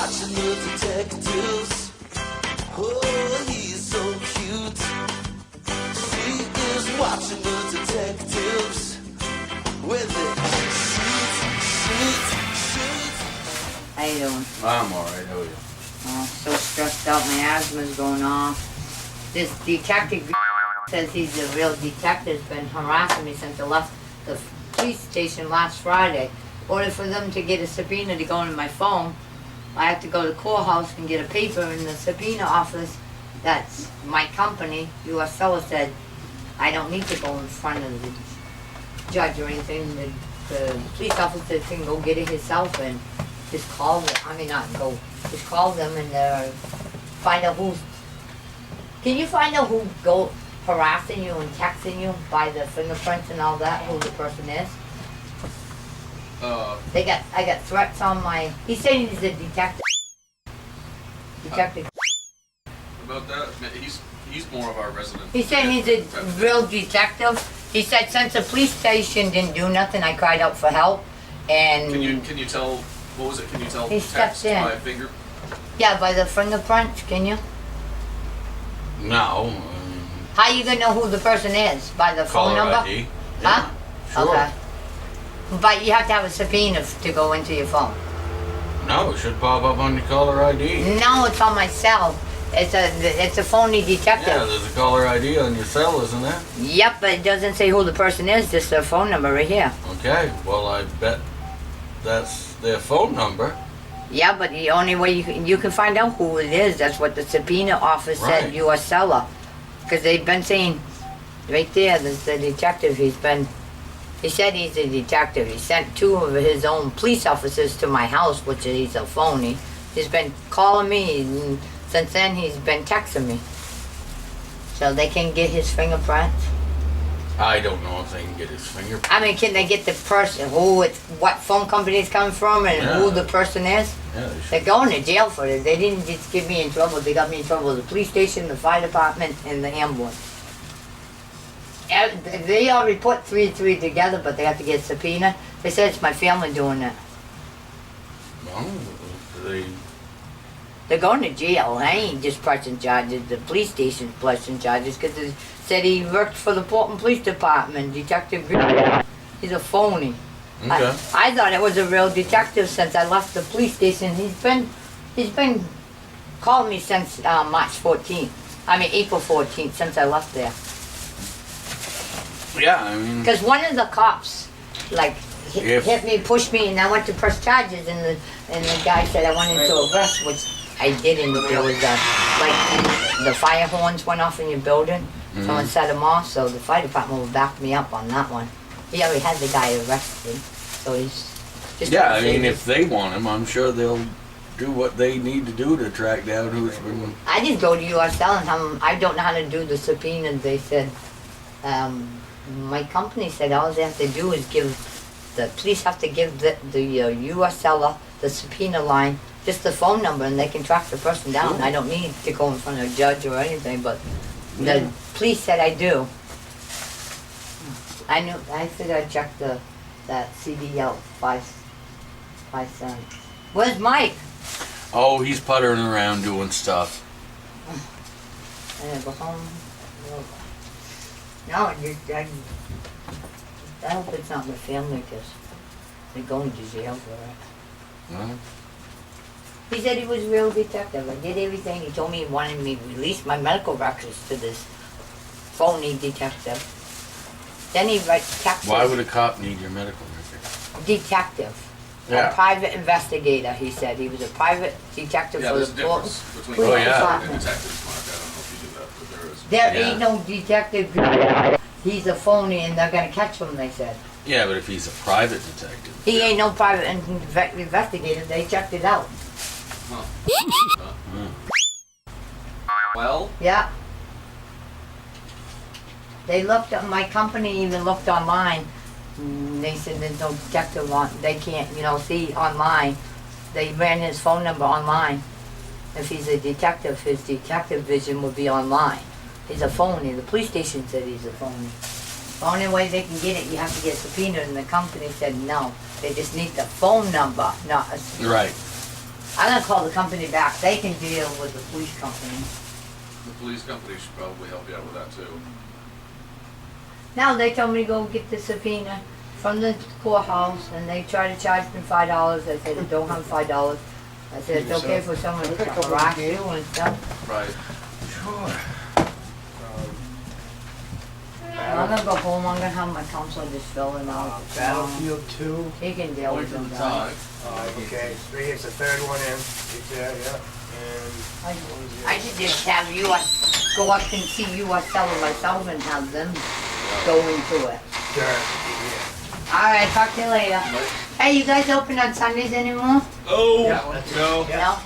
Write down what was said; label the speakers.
Speaker 1: watching the detectives. Oh, he's so cute. She is watching the detectives with it. Shoot.
Speaker 2: How you doing?
Speaker 3: I'm alright, how are you?
Speaker 2: Oh, so stressed out. My asthma's going off. This detective says he's a real detective. Has been harassing me since I left the police station last Friday. In order for them to get a subpoena to go into my phone, I have to go to the courthouse and get a paper in the subpoena office. That's my company. U.S. Seller said I don't need to go in front of the judge or anything. The police officer can go get it himself and just call them. I mean, not go. Just call them and find out who's. Can you find out who go harassing you and texting you by the fingerprints and all that? Who the person is? I got threats on my. He's saying he's a detective. Detective.
Speaker 3: About that, he's more of our resident.
Speaker 2: He's saying he's a real detective. He said since the police station didn't do nothing, I cried out for help. And
Speaker 3: Can you tell? What was it? Can you tell?
Speaker 2: He
Speaker 3: text
Speaker 2: stepped in.
Speaker 3: by finger?
Speaker 2: Yeah, by the fingerprints, can you?
Speaker 4: No.
Speaker 2: How you gonna know who the person is? By the phone
Speaker 4: Caller
Speaker 2: number?
Speaker 4: ID.
Speaker 2: Huh?
Speaker 4: Sure.
Speaker 2: Okay. But you have to have a subpoena to go into your phone.
Speaker 4: No, it should pop up on your caller ID.
Speaker 2: No, it's on my cell. It's a phony detective.
Speaker 4: Yeah, there's a caller ID on your cell, isn't there?
Speaker 2: Yep, but it doesn't say who the person is, just their phone number right here.
Speaker 4: Okay, well I bet that's their phone number.
Speaker 2: Yeah, but the only way you can find out who it is, that's what the subpoena office said,
Speaker 4: Right.
Speaker 2: U.S. Seller. Because they've been saying, right there, there's the detective, he said he's a detective. He sent 2 of his own police officers to my house, which he's a phony. He's been calling me, and since then he's been texting me. So they can get his fingerprints.
Speaker 4: I don't know if they can get his fingerprint.
Speaker 2: I mean, can they get the person, what phone company it's coming from and who the person is?
Speaker 4: Yeah, they should.
Speaker 2: They're going to jail for this. They didn't just get me in trouble. They got me in trouble with the police station, the fire department, and the ambulance. They already put 3 and 3 together, but they have to get a subpoena. They said it's my family doing that.
Speaker 4: No, they.
Speaker 2: They're going to jail. I ain't just pressing charges. The police station's pressing charges because they said he worked for the Portland Police Department, Detective Green. He's a phony.
Speaker 4: Okay.
Speaker 2: I thought it was a real detective since I left the police station. He's been calling me since March 14th. I mean April 14th, since I left there.
Speaker 4: Yeah, I mean.
Speaker 2: Because one of the cops, like,
Speaker 4: If-
Speaker 2: hit me, pushed me, and I went to press charges, and the guy said I wanted to arrest, which I didn't. There was like the fire horns went off in your building. Someone set them off, so the fire department will back me up on that one. He already had the guy arrested, so he's just.
Speaker 4: Yeah, I mean, if they want him, I'm sure they'll do what they need to do to track down who's been.
Speaker 2: I just go to USL and have them, I don't know how to do the subpoenas. They said, my company said all they have to do is the police have to give the U.S. seller the subpoena line, just the phone number, and they can track the person down. I don't need to go in front of a judge or anything, but the police said I do. I figured I'd check that CD out 5 cents. Where's Mike?
Speaker 4: Oh, he's puttering around doing stuff.
Speaker 2: I go home. No, I hope it's not my family because they're going to jail for it.
Speaker 4: Well,
Speaker 2: He said he was a real detective. I did everything. He told me he wanted me to release my medical records to this phony detective. Then he texted.
Speaker 4: why would a cop need your medical record?
Speaker 2: Detective.
Speaker 4: Yeah.
Speaker 2: A private investigator, he said. He was a private detective
Speaker 3: Yeah,
Speaker 2: for
Speaker 3: there's a
Speaker 2: the
Speaker 3: difference
Speaker 2: Portland
Speaker 3: between
Speaker 2: Police
Speaker 4: yeah.
Speaker 3: and
Speaker 2: Department.
Speaker 3: detectives, Mark. I don't know if you do that, but there is.
Speaker 2: There
Speaker 4: Yeah.
Speaker 2: ain't no detective. He's a phony and they're going to catch him, they said.
Speaker 4: Yeah, but if he's a private detective.
Speaker 2: He ain't no private investigator. They checked it out.
Speaker 3: Well,
Speaker 2: Yeah. They looked at, my company even looked online. They said there's no detective on, they can't, see online. They ran his phone number online. If he's a detective, his detective vision would be online. He's a phony. The police station said he's a phony. The only way they can get it, you have to get subpoenaed, and the company said no. They just need the phone number, not a
Speaker 4: Right.
Speaker 2: I'm gonna call the company back. They can deal with the police company.
Speaker 3: The police company should probably help you out with that too.
Speaker 2: Now they told me to go get the subpoena from the courthouse, and they try to charge me $5. I said I don't have $5. I said it's okay for someone to harass you and stuff.
Speaker 3: Right.
Speaker 5: Sure.
Speaker 2: I'm gonna go home. I'm gonna have my counselor just fill it out.
Speaker 5: Battlefield 2.
Speaker 2: He can deal
Speaker 3: Only
Speaker 2: with
Speaker 3: for
Speaker 2: them.
Speaker 3: the
Speaker 2: guys.
Speaker 3: time.
Speaker 5: Okay, so here's the third one in. Right there, yeah. And
Speaker 2: I should just have you go up and see US Seller myself and have them go into it.
Speaker 5: sure. Yeah.
Speaker 2: Alright, talk to you later. Hey, you guys open on Sundays anymore?
Speaker 3: Oh,
Speaker 5: Yeah, that's it.
Speaker 3: no.
Speaker 5: Yeah.
Speaker 2: No?